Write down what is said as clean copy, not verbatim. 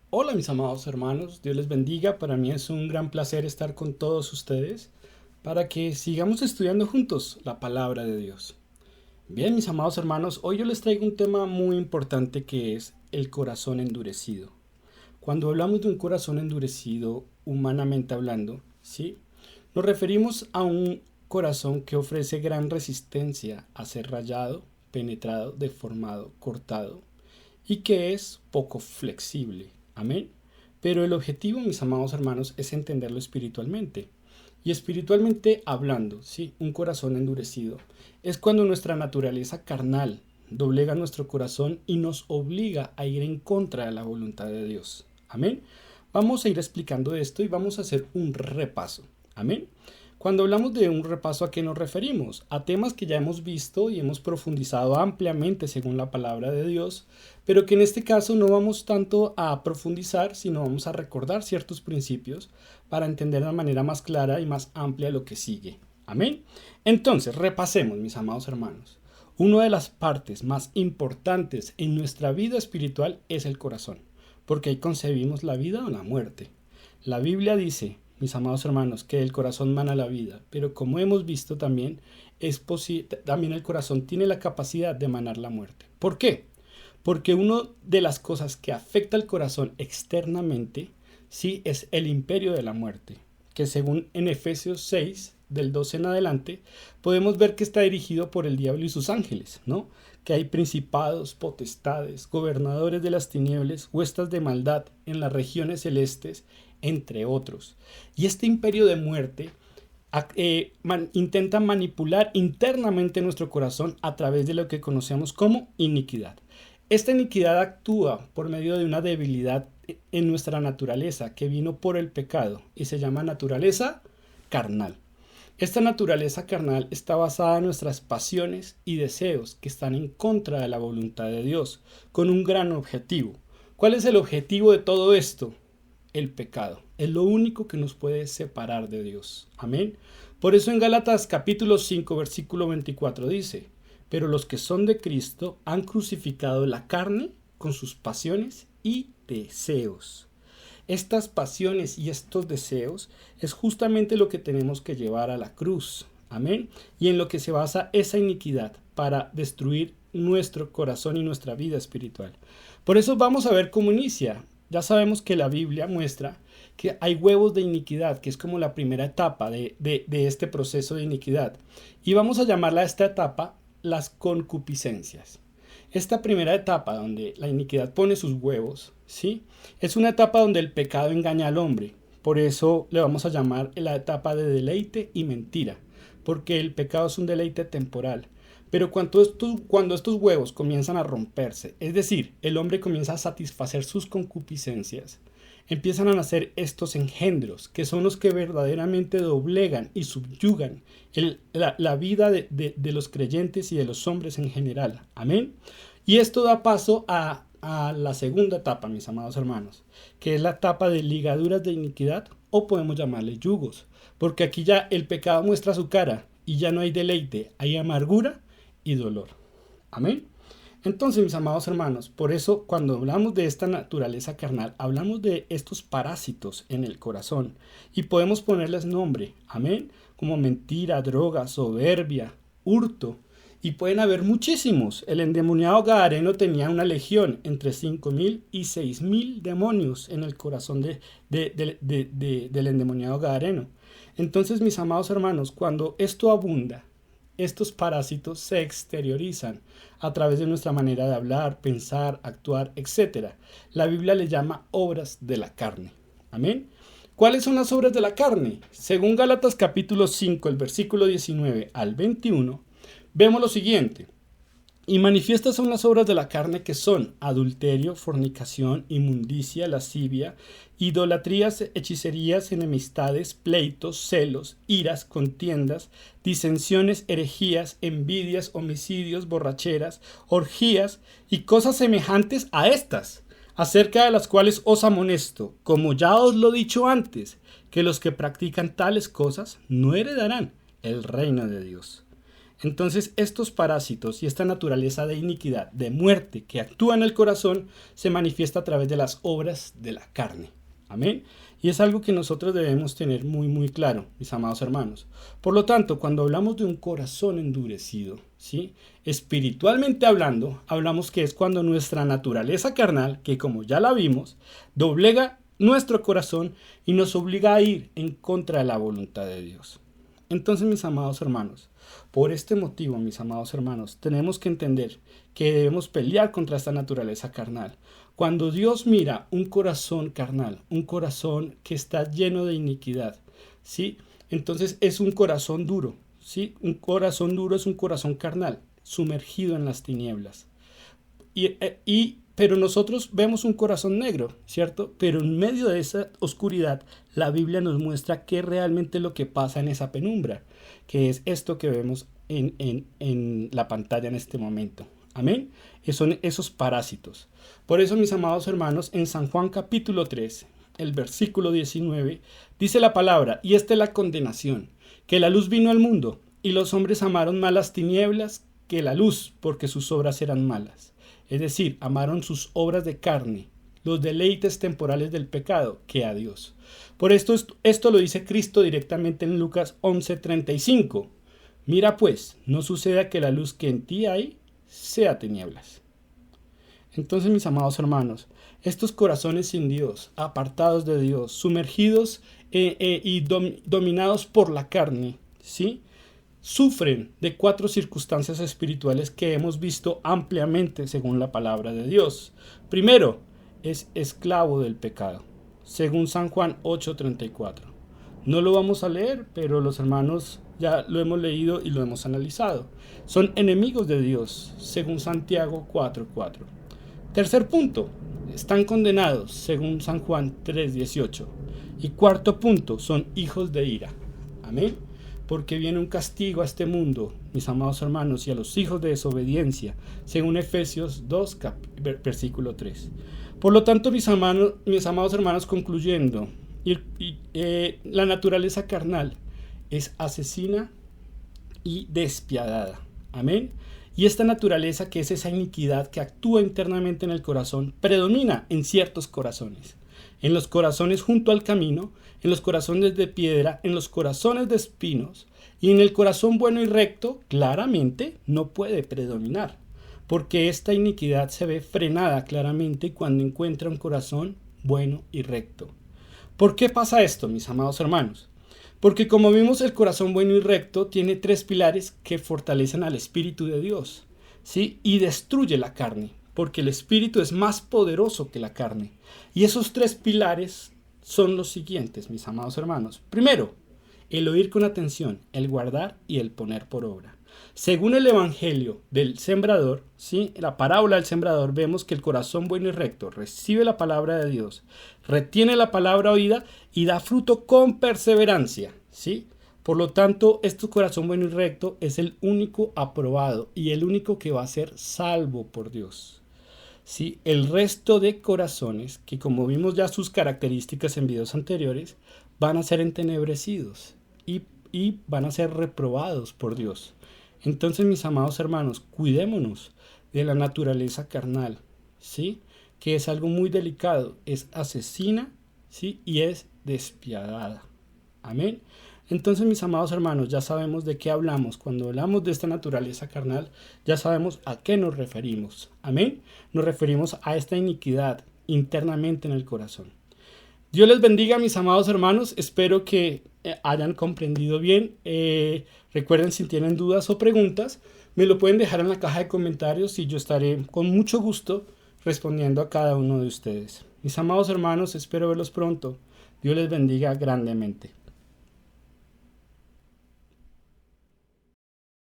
Hola mis amados hermanos, Dios les bendiga. Para mí es un gran placer estar con todos ustedes para que sigamos estudiando juntos la palabra de Dios. Bien, mis amados hermanos, hoy yo les traigo un tema muy importante que es el corazón endurecido. Cuando hablamos de un corazón endurecido, humanamente hablando, ¿sí? Nos referimos a un corazón que ofrece gran resistencia a ser rayado, penetrado, deformado, cortado y que es poco flexible. Amén. Pero el objetivo, mis amados hermanos, es entenderlo espiritualmente. Y espiritualmente hablando, sí, un corazón endurecido es cuando nuestra naturaleza carnal doblega nuestro corazón y nos obliga a ir en contra de la voluntad de Dios. Amén. Vamos a ir explicando esto y vamos a hacer un repaso. Amén. Cuando hablamos de un repaso, ¿a qué nos referimos? A temas que ya hemos visto y hemos profundizado ampliamente según la palabra de Dios, pero que en este caso no vamos tanto a profundizar, sino vamos a recordar ciertos principios para entender de manera más clara y más amplia lo que sigue. Amén. Entonces, repasemos, mis amados hermanos. Una de las partes más importantes en nuestra vida espiritual es el corazón, porque ahí concebimos la vida o la muerte. La Biblia dice, mis amados hermanos, que el corazón mana la vida, pero como hemos visto también, también el corazón tiene la capacidad de manar la muerte. ¿Por qué? Porque una de las cosas que afecta al corazón externamente, sí, es el imperio de la muerte, que según en Efesios 6, del 12 en adelante, podemos ver que está dirigido por el diablo y sus ángeles, ¿no? Que hay principados, potestades, gobernadores de las tinieblas, huestes de maldad en las regiones celestes, entre otros. Y este imperio de muerte intenta manipular internamente nuestro corazón a través de lo que conocemos como iniquidad. Esta iniquidad actúa por medio de una debilidad en nuestra naturaleza que vino por el pecado y se llama naturaleza carnal. Esta naturaleza carnal está basada en nuestras pasiones y deseos que están en contra de la voluntad de Dios, con un gran objetivo. ¿Cuál es el objetivo de todo esto? El pecado. Es lo único que nos puede separar de Dios. Amén. Por eso en Gálatas capítulo 5 versículo 24 dice, pero los que son de Cristo han crucificado la carne con sus pasiones y deseos. Estas pasiones y estos deseos es justamente lo que tenemos que llevar a la cruz. Amén. Y en lo que se basa esa iniquidad para destruir nuestro corazón y nuestra vida espiritual. Por eso vamos a ver cómo inicia. Ya sabemos que la Biblia muestra que hay huevos de iniquidad, que es como la primera etapa de este proceso de iniquidad. Y vamos a llamarla a esta etapa las concupiscencias. Esta primera etapa donde la iniquidad pone sus huevos, ¿sí? Es una etapa donde el pecado engaña al hombre. Por eso le vamos a llamar la etapa de deleite y mentira, porque el pecado es un deleite temporal. Pero cuando estos huevos comienzan a romperse, es decir, el hombre comienza a satisfacer sus concupiscencias, empiezan a nacer estos engendros, que son los que verdaderamente doblegan y subyugan la vida de los creyentes y de los hombres en general. Amén. Y esto da paso a la segunda etapa, mis amados hermanos, que es la etapa de ligaduras de iniquidad, o podemos llamarle yugos, porque aquí ya el pecado muestra su cara y ya no hay deleite, hay amargura y dolor. Amén. Entonces, mis amados hermanos, por eso cuando hablamos de esta naturaleza carnal, hablamos de estos parásitos en el corazón y podemos ponerles nombre, amén, como mentira, droga, soberbia, hurto, y pueden haber muchísimos. El endemoniado gadareno tenía una legión, entre 5.000 y 6.000 demonios en el corazón del endemoniado gadareno. Entonces, mis amados hermanos, cuando esto abunda, estos parásitos se exteriorizan a través de nuestra manera de hablar, pensar, actuar, etcétera. La Biblia le llama obras de la carne. Amén. ¿Cuáles son las obras de la carne? Según Gálatas capítulo 5, el versículo 19 al 21, vemos lo siguiente. Y manifiestas son las obras de la carne que son adulterio, fornicación, inmundicia, lascivia, idolatrías, hechicerías, enemistades, pleitos, celos, iras, contiendas, disensiones, herejías, envidias, homicidios, borracheras, orgías y cosas semejantes a estas, acerca de las cuales os amonesto, como ya os lo he dicho antes, que los que practican tales cosas no heredarán el reino de Dios. Entonces estos parásitos y esta naturaleza de iniquidad, de muerte que actúa en el corazón, se manifiesta a través de las obras de la carne. Amén. Y es algo que nosotros debemos tener muy claro, mis amados hermanos. Por lo tanto, cuando hablamos de un corazón endurecido, ¿sí? Espiritualmente hablando, hablamos que es cuando nuestra naturaleza carnal, que como ya la vimos, doblega nuestro corazón y nos obliga a ir en contra de la voluntad de Dios. Entonces, mis amados hermanos, por este motivo, mis amados hermanos, tenemos que entender que debemos pelear contra esta naturaleza carnal. Cuando Dios mira un corazón carnal, un corazón que está lleno de iniquidad, ¿sí? Entonces es un corazón duro, ¿sí? Un corazón duro es un corazón carnal, sumergido en las tinieblas. Pero nosotros vemos un corazón negro, ¿cierto? Pero en medio de esa oscuridad, la Biblia nos muestra qué realmente es lo que pasa en esa penumbra, que es esto que vemos en la pantalla en este momento. Amén. Son esos parásitos. Por eso, mis amados hermanos, en San Juan capítulo 3, el versículo 19, dice la palabra, y esta es la condenación, que la luz vino al mundo, y los hombres amaron más las tinieblas que la luz, porque sus obras eran malas. Es decir, amaron sus obras de carne, los deleites temporales del pecado, que a Dios. Por esto lo dice Cristo directamente en Lucas 11:35. Mira pues, no suceda que la luz que en ti hay sea tinieblas. Entonces, mis amados hermanos, estos corazones sin Dios, apartados de Dios, sumergidos y dominados por la carne, ¿sí? Sufren de 4 circunstancias espirituales que hemos visto ampliamente según la palabra de Dios. Primero, es esclavo del pecado, según San Juan 8:34. No lo vamos a leer, pero los hermanos ya lo hemos leído y lo hemos analizado. Son enemigos de Dios, según Santiago 4:4. Tercer punto, están condenados, según San Juan 3:18. Y cuarto punto, son hijos de ira. Amén. Porque viene un castigo a este mundo, mis amados hermanos, y a los hijos de desobediencia, según Efesios 2, versículo 3. Por lo tanto, mis amados hermanos, concluyendo, la naturaleza carnal es asesina y despiadada. Amén. Y esta naturaleza, que es esa iniquidad que actúa internamente en el corazón, predomina en ciertos corazones. En los corazones junto al camino, en los corazones de piedra, en los corazones de espinos, y en el corazón bueno y recto, claramente no puede predominar, porque esta iniquidad se ve frenada claramente cuando encuentra un corazón bueno y recto. ¿Por qué pasa esto, mis amados hermanos? Porque como vimos, el corazón bueno y recto tiene 3 pilares que fortalecen al Espíritu de Dios, ¿sí? Y destruye la carne, porque el Espíritu es más poderoso que la carne. Y esos 3 pilares son los siguientes, mis amados hermanos. Primero, el oír con atención, el guardar y el poner por obra. Según el Evangelio del Sembrador, ¿sí? La parábola del Sembrador, vemos que el corazón bueno y recto recibe la palabra de Dios, retiene la palabra oída y da fruto con perseverancia, ¿sí? Por lo tanto, este corazón bueno y recto es el único aprobado y el único que va a ser salvo por Dios. ¿Sí? El resto de corazones, que como vimos ya sus características en videos anteriores, van a ser entenebrecidos y van a ser reprobados por Dios. Entonces, mis amados hermanos, cuidémonos de la naturaleza carnal, ¿sí? Que es algo muy delicado, es asesina, ¿sí? Y es despiadada. Amén. Entonces, mis amados hermanos, ya sabemos de qué hablamos. Cuando hablamos de esta naturaleza carnal, ya sabemos a qué nos referimos. Amén. Nos referimos a esta iniquidad internamente en el corazón. Dios les bendiga, mis amados hermanos. Espero que hayan comprendido bien. Recuerden, si tienen dudas o preguntas, me lo pueden dejar en la caja de comentarios y yo estaré con mucho gusto respondiendo a cada uno de ustedes. Mis amados hermanos, espero verlos pronto. Dios les bendiga grandemente.